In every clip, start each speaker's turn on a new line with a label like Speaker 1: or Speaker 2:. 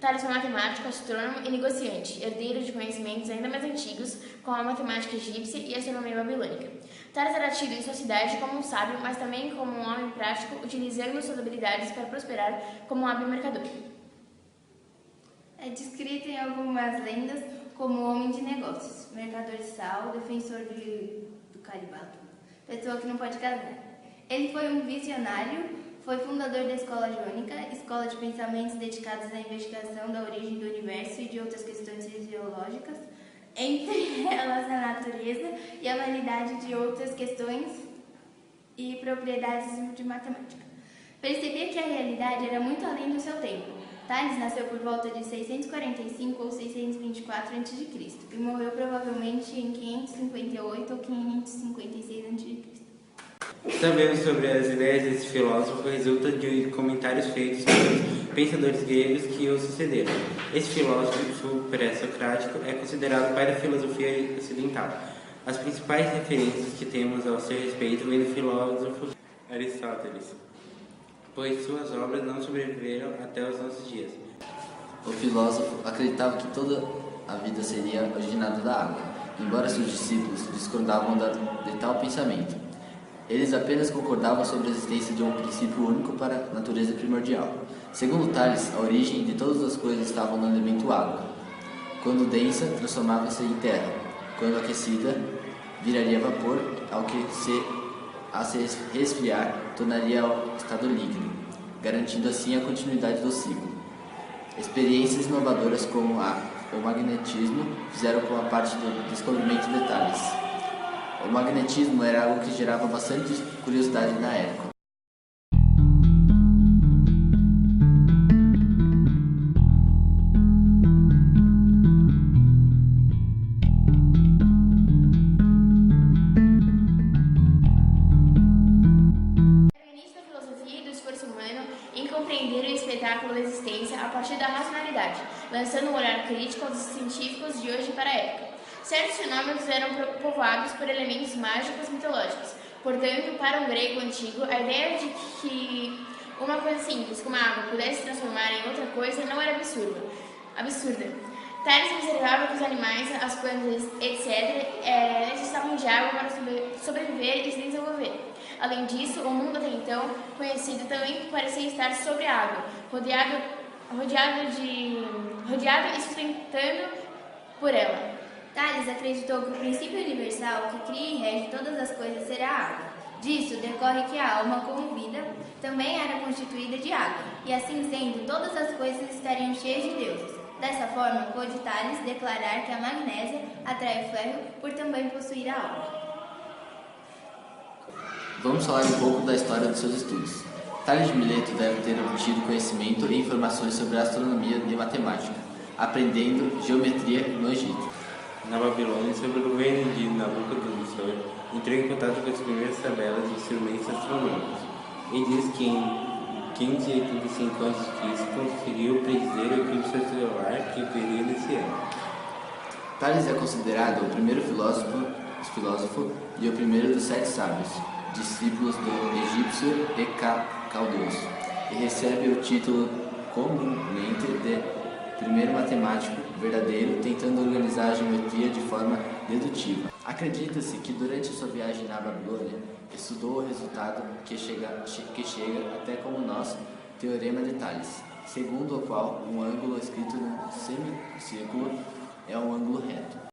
Speaker 1: Tales foi matemático, astrônomo e negociante, herdeiro de conhecimentos ainda mais antigos, como a matemática egípcia e a astronomia babilônica. Tales era tido em sua cidade como um sábio, mas também como um homem prático, utilizando suas habilidades para prosperar como um hábil mercador.
Speaker 2: É descrito em algumas lendas como homem de negócios, mercador de sal, defensor do calibato, pessoa que não pode casar. Ele foi um visionário, foi fundador da Escola Jônica, escola de pensamentos dedicados à investigação da origem do universo e de outras questões fisiológicas, entre elas a natureza e a validade de outras questões e propriedades de matemática. Percebia que a realidade era muito além do seu tempo. Tales nasceu por volta de 645 ou 624 a.C. e morreu provavelmente em 558 ou 556 a.C.
Speaker 3: Sabemos sobre as ideias desse filósofo resulta de comentários feitos pelos pensadores gregos que o sucederam. Esse filósofo pré-socrático é considerado pai da filosofia ocidental. As principais referências que temos ao seu respeito vêm do filósofo Aristóteles, pois suas obras não sobreviveram até os nossos dias.
Speaker 4: O filósofo acreditava que toda a vida seria originada da água, embora seus discípulos discordavam de tal pensamento. Eles apenas concordavam sobre a existência de um princípio único para a natureza primordial. Segundo Tales, a origem de todas as coisas estava no elemento água. Quando densa, transformava-se em terra. Quando aquecida, viraria vapor, ao se resfriar, tornaria ao estado líquido, garantindo assim a continuidade do ciclo. Experiências inovadoras como o magnetismo fizeram com a parte do descobrimento de Tales. O magnetismo era algo que gerava bastante curiosidade na época.
Speaker 1: Em compreender o espetáculo da existência a partir da racionalidade, lançando um olhar crítico aos científicos de hoje para a época. Certos fenômenos eram povoados por elementos mágicos mitológicos. Portanto, para um grego antigo, a ideia de que uma coisa simples como a água pudesse se transformar em outra coisa não era absurda. Tales observava que os animais, as plantas, etc., necessitavam de água para sobreviver e se desenvolver. Além disso, o mundo até então conhecido também parecia estar sobre a água, rodeado e sustentando por ela.
Speaker 2: Tales acreditou que o princípio universal que cria e rege todas as coisas será a água. Disso decorre que a alma, como vida, também era constituída de água, e assim sendo, todas as coisas estariam cheias de deuses. Dessa forma, pôde Tales declarar que a magnésia atrai o ferro por também possuir a água.
Speaker 4: Vamos falar um pouco da história dos seus estudos. Tales de Mileto deve ter obtido conhecimento e informações sobre astronomia e matemática, aprendendo geometria no Egito.
Speaker 3: Na Babilônia, sob o governo de Nabucodonosor, entrou em contato com as primeiras tabelas de instrumentos astronômicos e diz que em 585 a.C. conseguiu predizer o eclipse solar que ocorreria nesse ano.
Speaker 4: Tales é considerado o primeiro filósofo e o primeiro dos 7 sábios, discípulos do egípcio e caldeu, e recebe o título comumente de primeiro matemático verdadeiro, tentando organizar a geometria de forma dedutiva. Acredita-se que durante sua viagem na Babilônia, estudou o resultado que chega até como nós, Teorema de Tales, segundo o qual um ângulo escrito num semicírculo é um ângulo reto.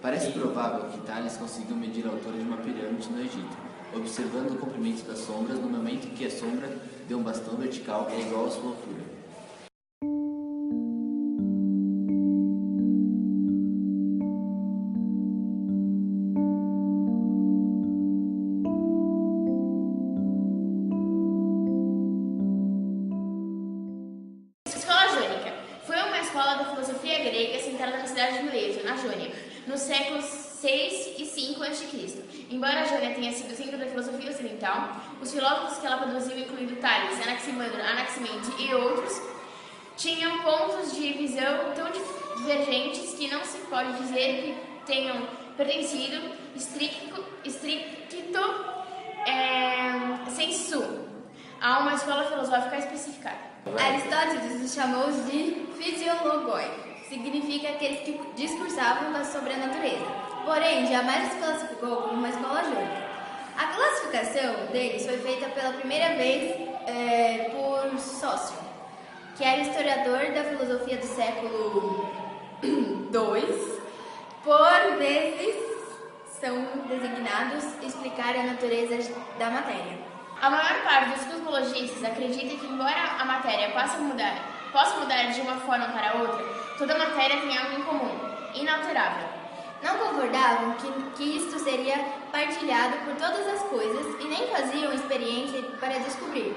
Speaker 4: Parece provável que Tales conseguiu medir a altura de uma pirâmide no Egito, observando o comprimento das sombras no momento que a sombra de um bastão vertical é igual à sua altura.
Speaker 1: 5 a.C. Embora a Jônia tenha sido o centro da filosofia ocidental, os filósofos que ela produziu, incluindo Tales, Anaximandro, Anaximente e outros, tinham pontos de visão tão divergentes que não se pode dizer que tenham pertencido stricto sensu a uma escola filosófica específica.
Speaker 2: Aristóteles os chamou de fisiologoi, que significa aqueles que discursavam sobre a natureza. Porém, jamais os classificou como uma escola jônica. A classificação deles foi feita pela primeira vez por Sócio, que era historiador da filosofia do século II. Por vezes são designados explicar a natureza da matéria.
Speaker 1: A maior parte dos cosmologistas acredita que, embora a matéria possa mudar de uma forma para outra, toda matéria tem algo em comum, inalterável.
Speaker 2: Não concordavam que isto seria partilhado por todas as coisas e nem faziam experiência para descobrir,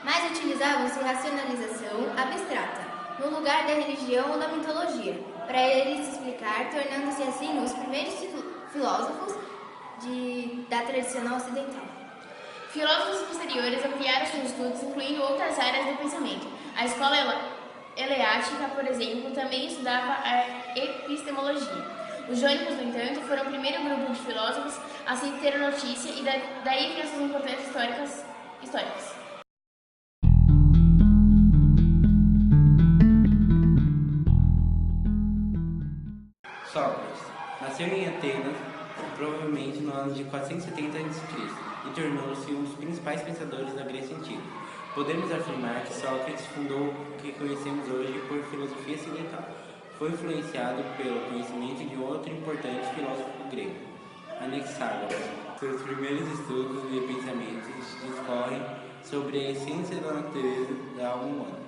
Speaker 2: mas utilizavam-se racionalização abstrata, no lugar da religião ou da mitologia, para eles se explicar, tornando-se assim os primeiros filósofos da tradicional ocidental.
Speaker 1: Filósofos posteriores ampliaram seus estudos, incluindo outras áreas do pensamento. A escola eleática, por exemplo, também estudava a epistemologia. Os jônicos, no entanto, foram o primeiro grupo de filósofos a se ter notícia e daí vêm suas importâncias históricas.
Speaker 3: Sócrates nasceu em Atenas, provavelmente no ano de 470 a.C., e tornou-se um dos principais pensadores da Grécia Antiga. Podemos afirmar que Sócrates fundou o que conhecemos hoje por filosofia ocidental. Foi influenciado pelo conhecimento de outro importante filósofo grego, Anaxágoras. Seus primeiros estudos e pensamentos discorrem sobre a essência da natureza da alma humana.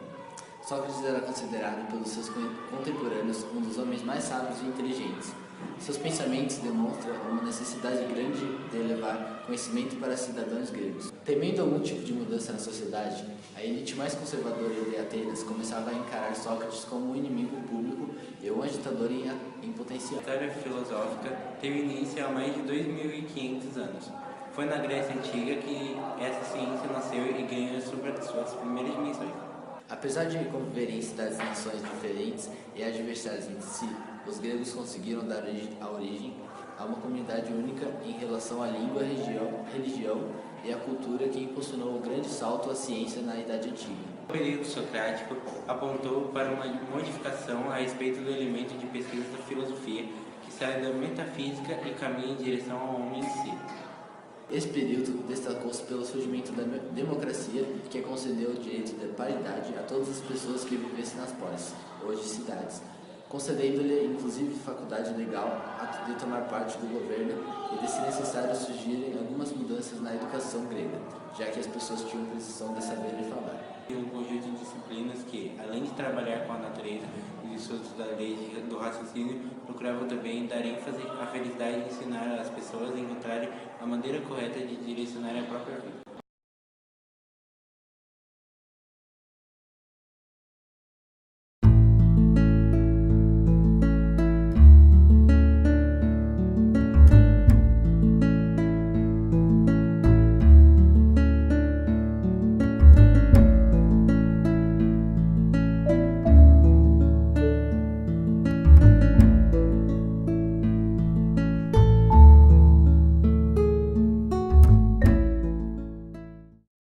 Speaker 4: Sócrates era considerado pelos seus contemporâneos um dos homens mais sábios e inteligentes. Seus pensamentos demonstram uma necessidade grande de levar conhecimento para cidadãos gregos. Temendo algum tipo de mudança na sociedade, a elite mais conservadora de Atenas começava a encarar Sócrates como um inimigo público e um agitador em potencial.
Speaker 3: A história filosófica teve início há mais de 2.500 anos. Foi na Grécia Antiga que essa ciência nasceu e ganhou suas primeiras dimensões.
Speaker 4: Apesar de conviverem em cidades-nações diferentes e adversárias entre si, os gregos conseguiram dar origem a uma comunidade única em relação à língua, religião e à cultura que impulsionou o grande salto à ciência na Idade Antiga.
Speaker 3: O período socrático apontou para uma modificação a respeito do elemento de pesquisa da filosofia que sai da metafísica e caminha em direção ao homem em si.
Speaker 4: Esse período destacou-se pelo surgimento da democracia, que concedeu o direito de paridade a todas as pessoas que vivessem nas polis, hoje cidades, concedendo-lhe inclusive faculdade legal de tomar parte do governo e de, se necessário, surgirem algumas mudanças na educação grega, já que as pessoas tinham precisão de saber e falar.
Speaker 3: Um conjunto de disciplinas que, além de trabalhar com a natureza e os estudos da lei do raciocínio, procuravam também dar ênfase à felicidade de ensinar as pessoas a encontrarem a maneira correta de direcionar a própria vida.